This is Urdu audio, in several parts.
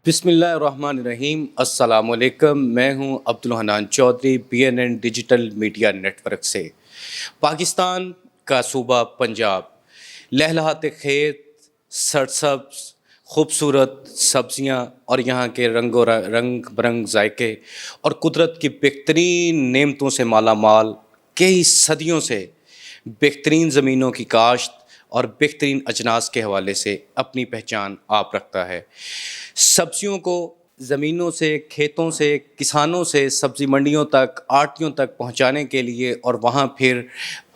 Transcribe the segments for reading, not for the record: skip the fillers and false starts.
بسم اللہ الرحمن الرحیم، السلام علیکم۔ میں ہوں Abdul Hanan Chaudhry, BNN digital media network سے۔ پاکستان کا صوبہ پنجاب، لہلہاتے کھیت، سرسبز خوبصورت سبزیاں اور یہاں کے رنگ برنگ ذائقے اور قدرت کی بہترین نعمتوں سے مالا مال، کئی صدیوں سے بہترین زمینوں کی کاشت اور بہترین اجناس کے حوالے سے اپنی پہچان آپ رکھتا ہے۔ سبزیوں کو زمینوں سے، کھیتوں سے، کسانوں سے سبزی منڈیوں تک، آڑتیوں تک پہنچانے کے لیے اور وہاں پھر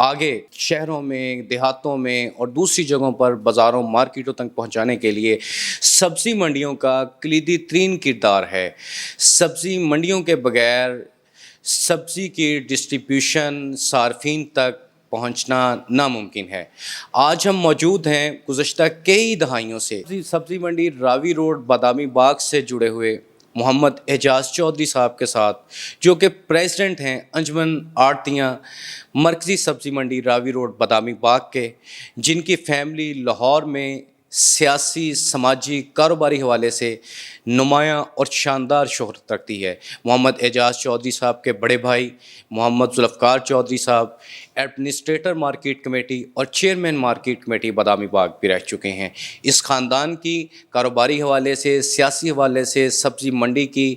آگے شہروں میں، دیہاتوں میں اور دوسری جگہوں پر بازاروں، مارکیٹوں تک پہنچانے کے لیے سبزی منڈیوں کا کلیدی ترین کردار ہے۔ سبزی منڈیوں کے بغیر سبزی کی ڈسٹریبیوشن صارفین تک پہنچنا ناممکن ہے۔ آج ہم موجود ہیں گزشتہ کئی دہائیوں سے سبزی منڈی راوی روڈ بادامی باغ سے جڑے ہوئے محمد اعجاز چودھری صاحب کے ساتھ، جو کہ پریزیڈنٹ ہیں انجمن آڑتیاں مرکزی سبزی منڈی راوی روڈ بادامی باغ کے، جن کی فیملی لاہور میں سیاسی، سماجی، کاروباری حوالے سے نمایاں اور شاندار شہرت رکھتی ہے۔ محمد اعجاز چودھری صاحب کے بڑے بھائی محمد ذوالفقار چودھری صاحب ایڈمنسٹریٹر مارکیٹ کمیٹی اور چیئرمین مارکیٹ کمیٹی بادامی باغ بھی رہ چکے ہیں۔ اس خاندان کی کاروباری حوالے سے، سیاسی حوالے سے، سبزی منڈی کی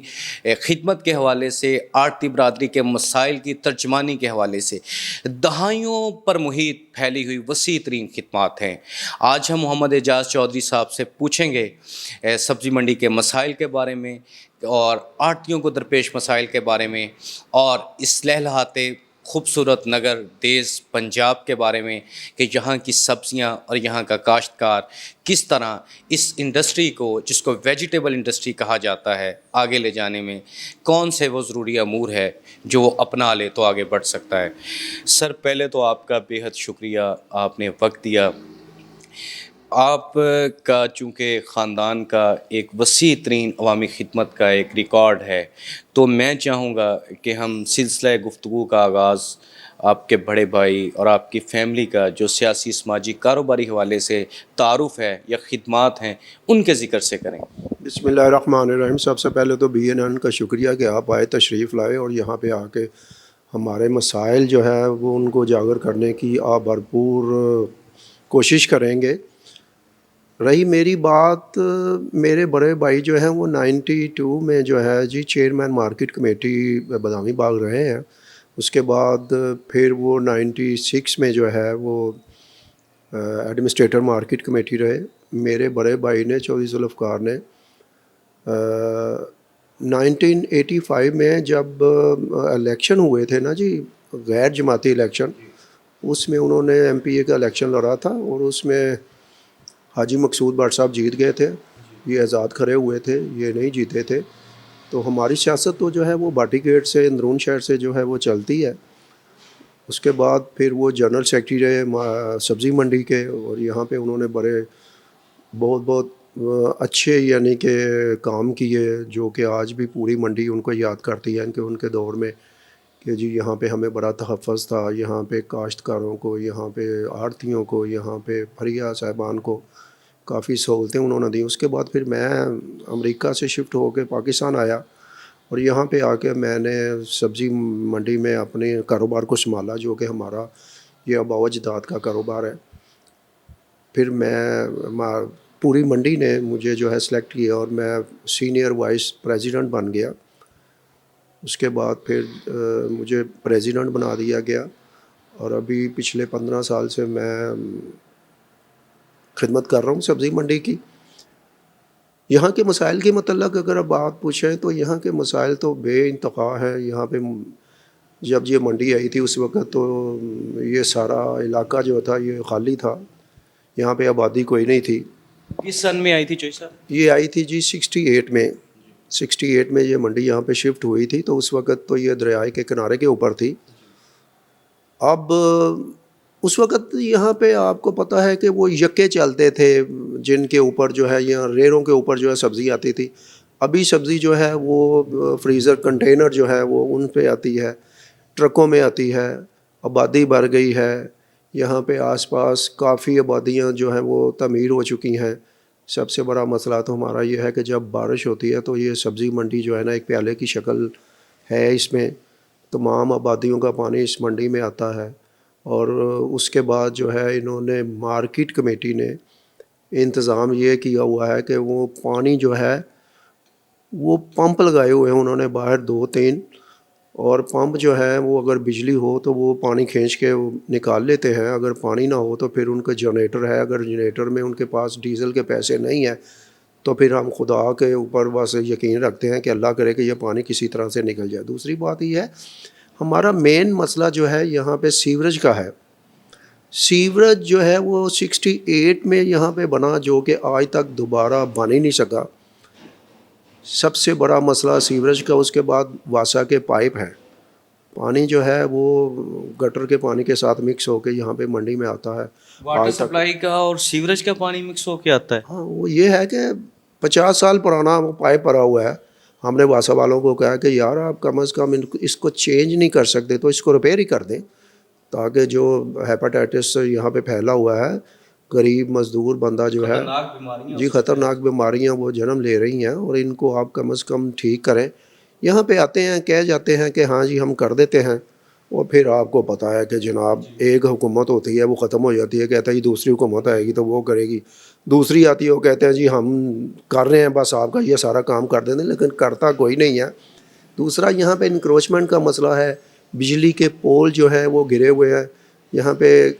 خدمت کے حوالے سے، آڑتی برادری کے مسائل کی ترجمانی کے حوالے سے دہائیوں پر محیط پھیلی ہوئی وسیع ترین خدمات ہیں۔ آج ہم محمد اعجاز چودھری صاحب سے پوچھیں گے سبزی منڈی کے مسائل کے بارے میں اور آڑتیوں کو درپیش مسائل کے بارے میں، اور اس لہلہاتے خوبصورت نگر دیس پنجاب کے بارے میں کہ یہاں کی سبزیاں اور یہاں کا کاشتکار کس طرح اس انڈسٹری کو، جس کو ویجیٹیبل انڈسٹری کہا جاتا ہے، آگے لے جانے میں کون سے وہ ضروری امور ہے جو وہ اپنا لے تو آگے بڑھ سکتا ہے۔ سر، پہلے تو آپ کا بے حد شکریہ، آپ نے وقت دیا۔ آپ کا چونکہ خاندان کا ایک وسیع ترین عوامی خدمت کا ایک ریکارڈ ہے، تو میں چاہوں گا کہ ہم سلسلہ گفتگو کا آغاز آپ کے بڑے بھائی اور آپ کی فیملی کا جو سیاسی، سماجی، کاروباری حوالے سے تعارف ہے یا خدمات ہیں ان کے ذکر سے کریں۔ بسم اللہ الرحمن الرحیم۔ سب سے پہلے تو BNN کا شکریہ کہ آپ آئے، تشریف لائے اور یہاں پہ آ کے ہمارے مسائل جو ہے وہ ان کو اجاگر کرنے کی آپ بھرپور کوشش کریں گے۔ رہی میری بات، میرے بڑے بھائی جو ہیں وہ 92 میں جو ہے چیئرمین مارکیٹ کمیٹی بادامی باغ رہے ہیں۔ اس کے بعد پھر وہ 96 میں جو ہے وہ ایڈمنسٹریٹر مارکیٹ کمیٹی رہے۔ میرے بڑے بھائی نے، چودھری ذوالفقار نے، 1985 میں جب الیکشن ہوئے تھے نا غیر جماعتی الیکشن، اس میں انہوں نے MPA کا الیکشن لڑا تھا اور اس میں حاجی مقصود بٹ صاحب جیت گئے تھے، یہ آزاد کھڑے ہوئے تھے، یہ نہیں جیتے تھے۔ تو ہماری سیاست تو جو ہے وہ باٹی گیٹ سے، اندرون شہر سے جو ہے وہ چلتی ہے۔ اس کے بعد پھر وہ جنرل سیکرٹری رہے سبزی منڈی کے، اور یہاں پہ انہوں نے بہت اچھے یعنی کہ کام کیے، جو کہ آج بھی پوری منڈی ان کو یاد کرتی ہے کہ ان کے دور میں کہ یہاں پہ ہمیں بڑا تحفظ تھا، یہاں پہ کاشتکاروں کو، یہاں پہ آڑتیوں کو، یہاں پہ پھریا صاحبان کو کافی سہولتیں انہوں نے دیں۔ اس کے بعد پھر میں امریکہ سے شفٹ ہو کے پاکستان آیا اور یہاں پہ آ کے میں نے سبزی منڈی میں اپنے کاروبار کو سنبھالا، جو کہ ہمارا یہ آباء و اجداد کا کاروبار ہے۔ پھر پوری منڈی نے مجھے جو ہے سلیکٹ کیا اور میں سینئر وائس پریزیڈنٹ بن گیا۔ اس کے بعد پھر مجھے پریزیڈنٹ بنا دیا گیا اور ابھی پچھلے 15 سال سے میں خدمت کر رہا ہوں سبزی منڈی کی۔ یہاں کے مسائل کے متعلق اگر آپ بات پوچھیں تو یہاں کے مسائل تو بے انتہا ہیں۔ یہاں پہ جب یہ منڈی آئی تھی اس وقت تو یہ سارا علاقہ جو تھا یہ خالی تھا، یہاں پہ آبادی کوئی نہیں تھی۔ کس سن میں آئی تھی چوئی صاحب؟ یہ آئی تھی 68 میں۔ 68 میں یہ منڈی یہاں پہ شفٹ ہوئی تھی، تو اس وقت تو یہ دریائے کے کنارے کے اوپر تھی۔ اب اس وقت یہاں پہ آپ کو پتہ ہے کہ وہ یکے چلتے تھے جن کے اوپر جو ہے یہاں ریڑوں کے اوپر جو ہے سبزی آتی تھی۔ ابھی سبزی جو ہے وہ فریزر کنٹینر جو ہے وہ ان پہ آتی ہے، ٹرکوں میں آتی ہے۔ آبادی بڑھ گئی ہے، یہاں پہ آس پاس کافی آبادیاں جو ہیں وہ تعمیر ہو چکی ہیں، سب سے بڑا مسئلہ تو ہمارا یہ ہے کہ جب بارش ہوتی ہے تو یہ سبزی منڈی جو ہے نا ایک پیالے کی شکل ہے، اس میں تمام آبادیوں کا پانی اس منڈی میں آتا ہے، اور اس کے بعد جو ہے انہوں نے مارکیٹ کمیٹی نے انتظام یہ کیا ہوا ہے کہ وہ پانی جو ہے وہ پمپ لگائے ہوئے ہیں انہوں نے باہر 2-3، اور پمپ جو ہے وہ اگر بجلی ہو تو وہ پانی کھینچ کے وہ نکال لیتے ہیں، اگر پانی نہ ہو تو پھر ان کا جنریٹر ہے، اگر جنریٹر میں ان کے پاس ڈیزل کے پیسے نہیں ہیں تو پھر ہم خدا کے اوپر بس یقین رکھتے ہیں کہ اللہ کرے کہ یہ پانی کسی طرح سے نکل جائے۔ دوسری بات یہ ہے ہمارا مین مسئلہ جو ہے یہاں پہ سیوریج کا ہے۔ سیوریج جو ہے وہ 68 میں یہاں پہ بنا، جو کہ آج تک دوبارہ بن ہی نہیں سکا۔ سب سے بڑا مسئلہ سیوریج کا، اس کے بعد واسا کے پائپ ہیں، پانی جو ہے وہ گٹر کے پانی کے ساتھ مکس ہو کے یہاں پہ منڈی میں آتا ہے۔ واٹر سپلائی کا اور سیوریج کا پانی مکس ہو کے آتا ہے؟ ہاں، وہ یہ ہے کہ 50 سال پرانا وہ پائپ پڑا ہوا ہے۔ ہم نے واسا والوں کو کہا کہ یار آپ کم از کم اس کو چینج نہیں کر سکتے تو اس کو ریپیئر ہی کر دیں، تاکہ جو ہیپاٹائٹس یہاں پہ پھیلا ہوا ہے، غریب مزدور بندہ جو ہے جی خطرناک بیماریاں وہ جنم لے رہی ہیں، اور ان کو آپ کم از کم ٹھیک کریں۔ یہاں پہ آتے ہیں کہہ جاتے ہیں کہ ہاں جی ہم کر دیتے ہیں، اور پھر آپ کو پتہ ہے کہ جناب ایک حکومت ہوتی ہے وہ ختم ہو جاتی ہے، کہتا ہے جی دوسری حکومت آئے گی تو وہ کرے گی، دوسری آتی ہے وہ کہتے ہیں جی ہم کر رہے ہیں بس آپ کا یہ سارا کام کر دیں، لیکن کرتا کوئی نہیں ہے۔ دوسرا یہاں پہ انکروچمنٹ کا مسئلہ ہے، بجلی کے پول جو ہیں وہ گرے ہوئے ہیں، یہاں پہ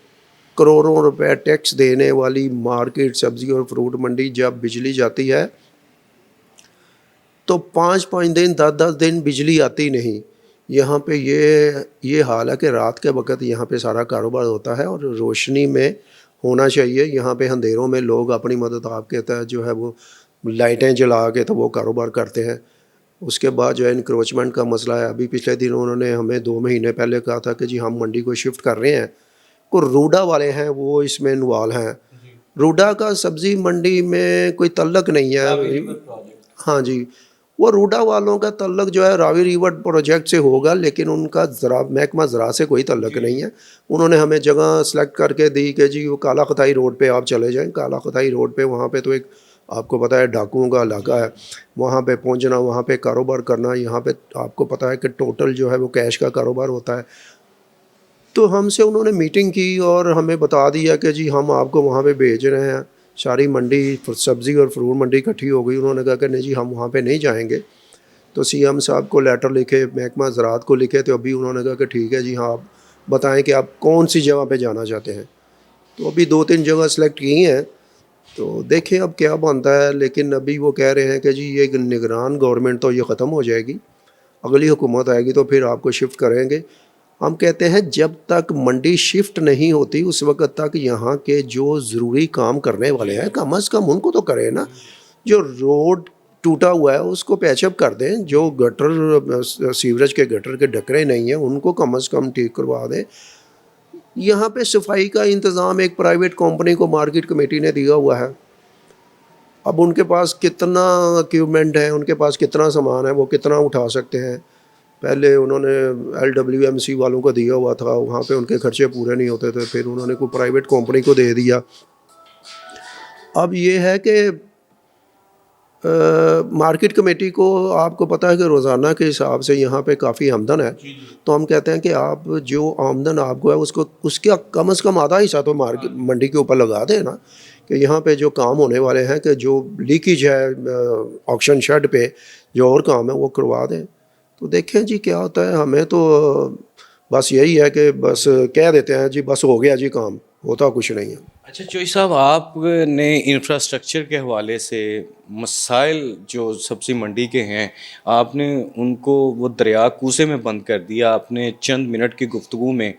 کروڑوں روپے ٹیکس دینے والی مارکیٹ سبزی اور فروٹ منڈی جب بجلی جاتی ہے تو 5-5 دن 10-10 دن بجلی آتی نہیں۔ یہاں پہ یہ حال ہے کہ رات کے وقت یہاں پہ سارا کاروبار ہوتا ہے اور روشنی میں ہونا چاہیے۔ یہاں پہ اندھیروں میں لوگ اپنی مدد آپ کے تحت جو ہے وہ لائٹیں جلا کے تو وہ کاروبار کرتے ہیں۔ اس کے بعد جو ہے انکروچمنٹ کا مسئلہ ہے۔ ابھی پچھلے دن انہوں نے ہمیں 2 مہینے پہلے کہا تھا کہ جی ہم منڈی کو شفٹ کر رہے ہیں، کو روڈا والے ہیں وہ اس میں انوالو ہیں۔ روڈا کا سبزی منڈی میں کوئی تعلق نہیں ہے، ہاں جی، وہ روڈا والوں کا تعلق جو ہے راوی ریور پروجیکٹ سے ہوگا، لیکن ان کا محکمہ زراعت سے کوئی تعلق نہیں ہے۔ انہوں نے ہمیں جگہ سلیکٹ کر کے دی کہ جی وہ کالا خطائی روڈ پہ آپ چلے جائیں۔ کالا خطائی روڈ پہ وہاں پہ تو ایک آپ کو پتہ ہے ڈاکوؤں کا علاقہ ہے، وہاں پہ پہنچنا، وہاں پہ کاروبار کرنا، یہاں پہ آپ کو پتہ ہے کہ ٹوٹل جو ہے وہ کیش کا کاروبار ہوتا ہے۔ تو ہم سے انہوں نے میٹنگ کی اور ہمیں بتا دیا کہ جی ہم آپ کو وہاں پہ بھیج رہے ہیں۔ ساری منڈی سبزی اور فروٹ منڈی اکٹھی ہو گئی، انہوں نے کہا کہ نہیں جی ہم وہاں پہ نہیں جائیں گے۔ تو سی ایم صاحب کو لیٹر لکھے، محکمہ زراعت کو لکھے، تو ابھی انہوں نے کہا کہ ٹھیک ہے جی ہاں آپ بتائیں کہ آپ کون سی جگہ پہ جانا چاہتے ہیں۔ تو ابھی 2-3 جگہ سلیکٹ کی ہیں، تو دیکھیں اب کیا بنتا ہے۔ لیکن ابھی وہ کہہ رہے ہیں کہ جی یہ نگران گورنمنٹ تو یہ ختم ہو جائے گی، اگلی حکومت آئے گی تو پھر آپ کو شفٹ کریں گے۔ ہم کہتے ہیں جب تک منڈی شفٹ نہیں ہوتی اس وقت تک یہاں کے جو ضروری کام کرنے والے ہیں کم از کم ان کو تو کریں نا۔ جو روڈ ٹوٹا ہوا ہے اس کو پیچ اپ کر دیں، جو گٹر سیوریج کے گٹر کے ڈکرے نہیں ہیں ان کو کم از کم ٹھیک کروا دیں۔ یہاں پہ صفائی کا انتظام ایک پرائیویٹ کمپنی کو مارکیٹ کمیٹی نے دیا ہوا ہے۔ اب ان کے پاس کتنا اکوپمنٹ ہے، ان کے پاس کتنا سامان ہے، وہ کتنا اٹھا سکتے ہیں۔ پہلے انہوں نے LWMC والوں کو دیا ہوا تھا، وہاں پہ ان کے خرچے پورے نہیں ہوتے تھے، پھر انہوں نے کوئی پرائیویٹ کمپنی کو دے دیا۔ اب یہ ہے کہ مارکیٹ کمیٹی کو آپ کو پتہ ہے کہ روزانہ کے حساب سے یہاں پہ کافی آمدن ہے، تو ہم کہتے ہیں کہ آپ جو آمدن آپ کو ہے اس کا کم از کم آدھا حصہ تو منڈی کے اوپر لگا دیں نا، کہ یہاں پہ جو کام ہونے والے ہیں، کہ جو لیکیج ہے آکشن شیڈ پہ جو اور کام ہے وہ کروا دیں۔ تو دیکھیں جی کیا ہوتا ہے۔ ہمیں تو بس یہی ہے کہ بس کہہ دیتے ہیں جی بس ہو گیا جی کام، ہوتا کچھ نہیں ہے۔ اچھا چوئی صاحب، آپ نے انفراسٹرکچر کے حوالے سے مسائل جو سبزی منڈی کے ہیں آپ نے ان کو وہ دریا کوسے میں بند کر دیا۔ آپ نے چند منٹ کی گفتگو میں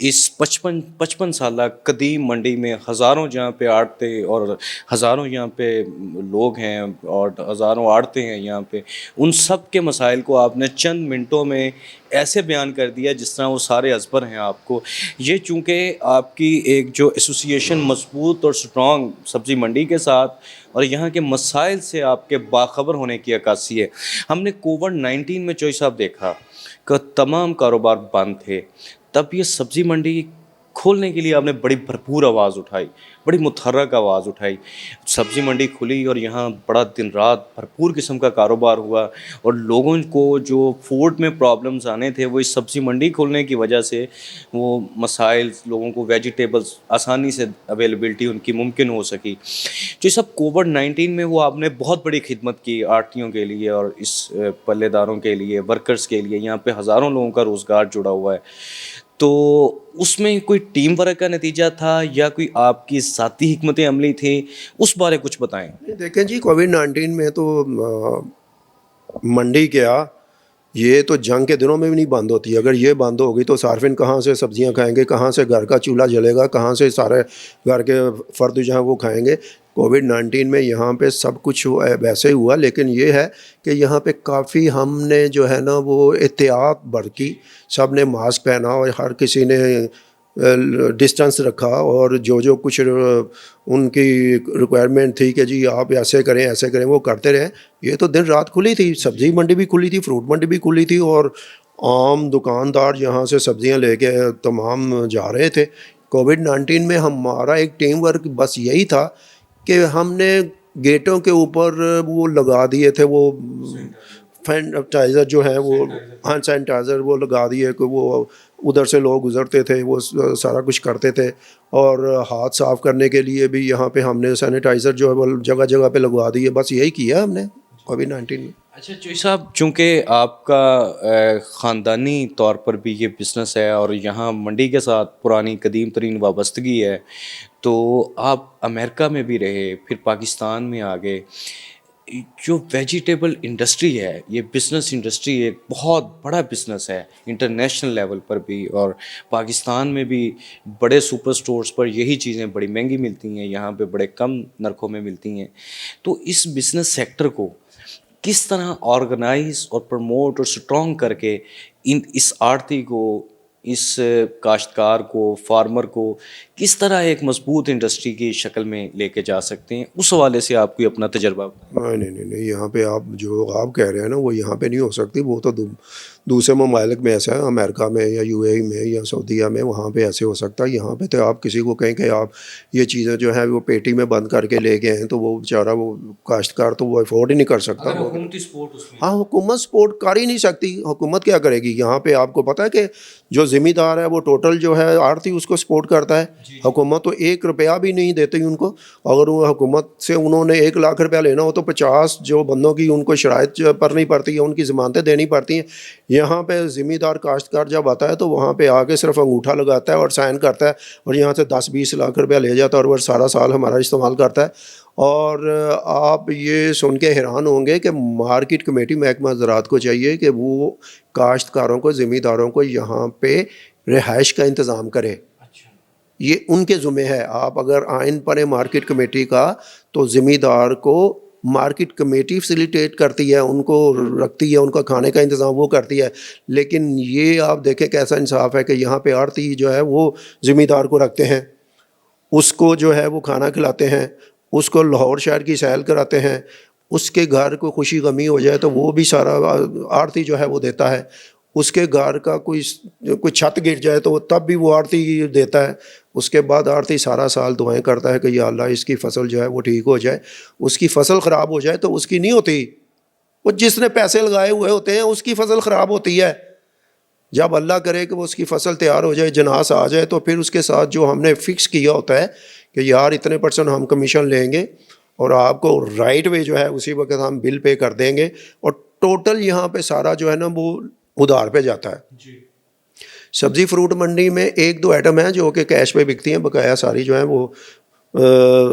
اس 55 سالہ قدیم منڈی میں ہزاروں جہاں پہ آڑتے اور ہزاروں یہاں پہ لوگ ہیں اور ہزاروں آڑتے ہیں یہاں پہ، ان سب کے مسائل کو آپ نے چند منٹوں میں ایسے بیان کر دیا جس طرح وہ سارے ازبر ہیں آپ کو۔ یہ چونکہ آپ کی ایک جو ایسوسیشن مضبوط اور سٹرانگ سبزی منڈی کے ساتھ اور یہاں کے مسائل سے آپ کے باخبر ہونے کی عکاسی ہے۔ ہم نے کووڈ-19 میں چوئی صاحب دیکھا کہ تمام کاروبار بند تھے، تب یہ سبزی منڈی کھولنے کے لیے آپ نے بڑی بھرپور آواز اٹھائی, بڑی متحرک آواز اٹھائی. سبزی منڈی کھلی اور یہاں بڑا دن رات بھرپور قسم کا کاروبار ہوا, اور لوگوں کو جو فوڈ میں پرابلمز آنے تھے وہ اس سبزی منڈی کھولنے کی وجہ سے وہ مسائل, لوگوں کو ویجیٹیبلز آسانی سے اویلیبلٹی ان کی ممکن ہو سکی. جو سب کووڈ-19 میں وہ آپ نے بہت بڑی خدمت کی آڑھتیوں کے لیے اور اس پلے داروں کے لیے, ورکرز کے لیے. یہاں پہ ہزاروں لوگوں کا روزگار جڑا ہوا ہے. تو اس میں کوئی ٹیم ورک کا نتیجہ تھا یا کوئی آپ کی ذاتی حکمت عملی تھی, اس بارے کچھ بتائیں. دیکھیں جی, کووڈ-19 میں تو منڈی کیا, یہ تو جنگ کے دنوں میں بھی نہیں بند ہوتی. اگر یہ بند ہوگی تو صارفین کہاں سے سبزیاں کھائیں گے, کہاں سے گھر کا چولہا جلے گا, کہاں سے سارے گھر کے فرد جہاں وہ کھائیں گے. کووڈ-19 میں یہاں پہ سب کچھ ویسے ہی ہوا, لیکن یہ ہے کہ یہاں پہ کافی ہم نے جو ہے نا وہ احتیاط برتی. سب نے ماسک پہنا اور ہر کسی نے ڈسٹنس رکھا, اور جو کچھ ان کی ریکوائرمنٹ تھی کہ جی آپ ایسے کریں وہ کرتے رہے. یہ تو دن رات کھلی تھی, سبزی منڈی بھی کھلی تھی, فروٹ منڈی بھی کھلی تھی, اور عام دکاندار یہاں سے سبزیاں لے کے تمام جا رہے تھے. کووڈ-19 میں ہمارا ایک ٹیم ورک بس یہی تھا کہ ہم نے گیٹوں کے اوپر وہ لگا دیے تھے, وہ سینیٹائزر جو ہے وہ ہینڈ سینیٹائزر وہ لگا دیے کہ وہ ادھر سے لوگ گزرتے تھے وہ سارا کچھ کرتے تھے. اور ہاتھ صاف کرنے کے لیے بھی یہاں پہ ہم نے سینیٹائزر جو ہے وہ جگہ جگہ پہ لگوا دیے. بس یہی کیا ہم نے کووڈ-19 میں. اچھا چوئی صاحب, چونکہ آپ کا خاندانی طور پر بھی یہ بزنس ہے اور یہاں منڈی کے ساتھ پرانی قدیم ترین وابستگی ہے, تو آپ امریکہ میں بھی رہے, پھر پاکستان میں آ گئے. جو ویجیٹیبل انڈسٹری ہے, یہ بزنس انڈسٹری ایک بہت بڑا بزنس ہے انٹرنیشنل لیول پر بھی, اور پاکستان میں بھی بڑے سپر سٹورز پر یہی چیزیں بڑی مہنگی ملتی ہیں, یہاں پہ بڑے کم نرخوں میں ملتی ہیں. تو اس بزنس سیکٹر کو کس طرح آرگنائز اور پروموٹ اور اسٹرانگ کر کے اس آڑتی کو, اس کاشتکار کو, فارمر کو کس طرح ایک مضبوط انڈسٹری کی شکل میں لے کے جا سکتے ہیں, اس حوالے سے آپ کوئی اپنا تجربہ؟ نہیں, یہاں پہ آپ جو آپ کہہ رہے ہیں نا وہ یہاں پہ نہیں ہو سکتی. وہ تو دوسرے ممالک میں ایسا ہے, امریکہ میں یا یو اے ای میں یا سعودیہ میں, وہاں پہ ایسے ہو سکتا ہے. یہاں پہ تو آپ کسی کو کہیں کہ آپ یہ چیزیں جو ہے وہ پیٹی میں بند کر کے لے گئے ہیں تو وہ بیچارہ وہ کاشتکار تو وہ افورڈ ہی نہیں کر سکتا. ہاں, حکومت سپورٹ کر ہی نہیں سکتی. حکومت کیا کرے گی؟ یہاں پہ آپ کو پتہ ہے کہ جو ذمہ دار ہے وہ ٹوٹل جو ہے آڑتی اس کو سپورٹ کرتا ہے. حکومت تو 1 روپیہ بھی نہیں دیتی ان کو. اگر وہ حکومت سے انہوں نے 1 لاکھ روپیہ لینا ہو تو 50 جو بندوں کی ان کو شرائط پڑھنی پڑتی ہے, ان کی ضمانتیں دینی پڑتی ہیں. یہاں پہ ذمہ دار کاشتکار جب آتا ہے تو وہاں پہ آ کے صرف انگوٹھا لگاتا ہے اور سائن کرتا ہے, اور یہاں سے 10-20 لاکھ روپیہ لے جاتا ہے اور وہ سارا سال ہمارا استعمال کرتا ہے. اور آپ یہ سن کے حیران ہوں گے کہ مارکیٹ کمیٹی محکمہ زراعت کو چاہیے کہ وہ کاشتکاروں کو, ذمہ داروں کو یہاں پہ رہائش کا انتظام کرے. یہ ان کے ذمہ ہے. آپ اگر آئین پڑھیں مارکیٹ کمیٹی کا تو ذمہ دار کو مارکیٹ کمیٹی فیسیلیٹیٹ کرتی ہے, ان کو رکھتی ہے, ان کا کھانے کا انتظام وہ کرتی ہے. لیکن یہ آپ دیکھیں کیسا انصاف ہے کہ یہاں پہ آڑتی جو ہے وہ ذمہ دار کو رکھتے ہیں, اس کو جو ہے وہ کھانا کھلاتے ہیں, اس کو لاہور شہر کی سیل کراتے ہیں, اس کے گھر کو خوشی غمی ہو جائے تو وہ بھی سارا آڑتی جو ہے وہ دیتا ہے. اس کے گھر کا کوئی چھت گر جائے تو تب بھی وہ آڑتی دیتا ہے. اس کے بعد آڑتی سارا سال دعائیں کرتا ہے کہ یا اللہ اس کی فصل جو ہے وہ ٹھیک ہو جائے. اس کی فصل خراب ہو جائے تو اس کی نہیں ہوتی, وہ جس نے پیسے لگائے ہوئے ہوتے ہیں اس کی فصل خراب ہوتی ہے. جب اللہ کرے کہ وہ اس کی فصل تیار ہو جائے, جناس آ جائے, تو پھر اس کے ساتھ جو ہم نے فکس کیا ہوتا ہے کہ یار اتنے % ہم کمیشن لیں گے اور آپ کو رائٹ وے جو ہے اسی وقت ہم بل پے کر دیں گے. اور ٹوٹل یہاں پہ سارا جو ہے نا وہ ادھار پہ جاتا ہے. سبزی فروٹ منڈی میں 1-2 آئٹم ہیں جو کہ کیش پہ بکتی ہیں, بقایا ساری جو ہیں وہ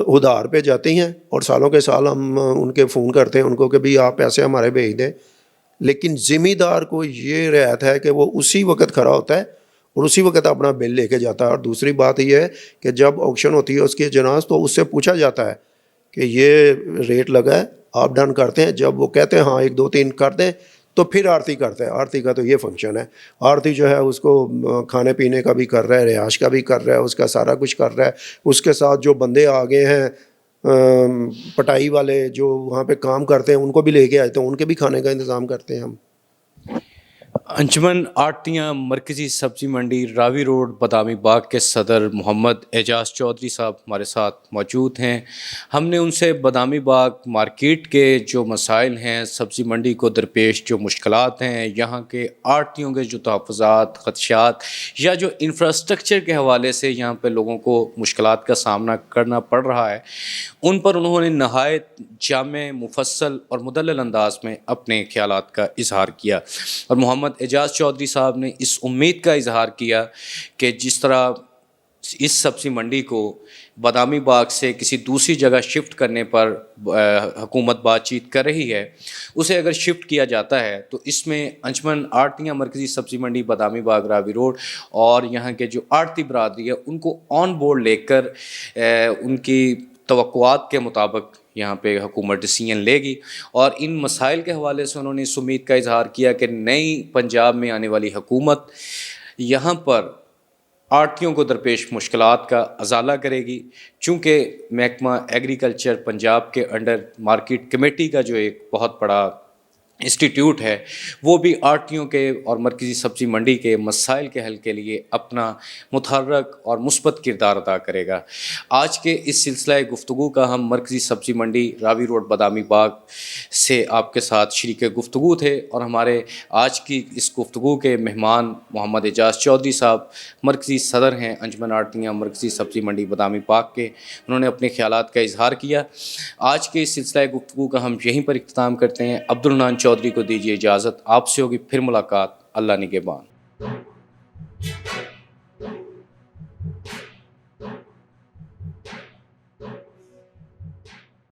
ادھار پہ جاتی ہیں. اور سالوں کے سال ہم ان کے فون کرتے ہیں ان کو کہ بھی آپ پیسے ہمارے بھیج دیں. لیکن ذمہ دار کو یہ رعایت ہے کہ وہ اسی وقت کھڑا ہوتا ہے اور اسی وقت اپنا بل لے کے جاتا ہے. اور دوسری بات یہ ہے کہ جب آکشن ہوتی ہے اس کی جناز تو اس سے پوچھا جاتا ہے کہ یہ ریٹ لگا ہے, آپ ڈن کرتے ہیں؟ جب وہ کہتے ہیں ہاں 1-2-3 کر دیں تو پھر آڑتی کرتا ہے. آڑتی کا تو یہ فنکشن ہے. آڑتی جو ہے اس کو کھانے پینے کا بھی کر رہا ہے, رہائش کا بھی کر رہا ہے, اس کا سارا کچھ کر رہا ہے. اس کے ساتھ جو بندے آگے ہیں پٹائی والے جو وہاں پہ کام کرتے ہیں ان کو بھی لے کے آتے ہیں, ان کے بھی کھانے کا انتظام کرتے ہیں ہم. انجمن آڑتیاں مرکزی سبزی منڈی راوی روڈ بادامی باغ کے صدر محمد اعجاز چودھری صاحب ہمارے ساتھ موجود ہیں. ہم نے ان سے بادامی باغ مارکیٹ کے جو مسائل ہیں، سبزی منڈی کو درپیش جو مشکلات ہیں، یہاں کے آڑتیوں کے جو تحفظات، خدشات یا جو انفراسٹرکچر کے حوالے سے یہاں پہ لوگوں کو مشکلات کا سامنا کرنا پڑ رہا ہے، ان پر انہوں نے نہایت جامع، مفصل اور مدلل انداز میں اپنے خیالات کا اظہار کیا. اور محمد اعجاز چودھری صاحب نے اس امید کا اظہار کیا کہ جس طرح اس سبزی منڈی کو بادامی باغ سے کسی دوسری جگہ شفٹ کرنے پر حکومت بات چیت کر رہی ہے، اسے اگر شفٹ کیا جاتا ہے تو اس میں انجمن آڑتیاں مرکزی سبزی منڈی بادامی باغ راوی روڈ اور یہاں کے جو آڑتی برادری ہے ان کو آن بورڈ لے کر ان کی توقعات کے مطابق یہاں پہ حکومت ڈیسیژن لے گی. اور ان مسائل کے حوالے سے انہوں نے اس امید کا اظہار کیا کہ نئی پنجاب میں آنے والی حکومت یہاں پر آڑتیوں کو درپیش مشکلات کا ازالہ کرے گی، چونکہ محکمہ ایگریکلچر پنجاب کے انڈر مارکیٹ کمیٹی کا جو ایک بہت بڑا انسٹیٹیوٹ ہے، وہ بھی آڑتیوں کے اور مرکزی سبزی منڈی کے مسائل کے حل کے لیے اپنا متحرک اور مثبت کردار ادا کرے گا. آج کے اس سلسلہ گفتگو کا ہم مرکزی سبزی منڈی راوی روڈ بادامی باغ سے آپ کے ساتھ شریک گفتگو تھے، اور ہمارے آج کی اس گفتگو کے مہمان محمد اعجاز چودھری صاحب مرکزی صدر ہیں انجمن آڑتیاں مرکزی سبزی منڈی بادامی باغ کے. انہوں نے اپنے خیالات کا اظہار کیا. آج کے اس سلسلہ گفتگو کا ہم یہیں پر اختتام کرتے ہیں. عبدالحنان چودھری کو دیجیے اجازت. آپ سے ہوگی پھر ملاقات. اللہ نگہبان.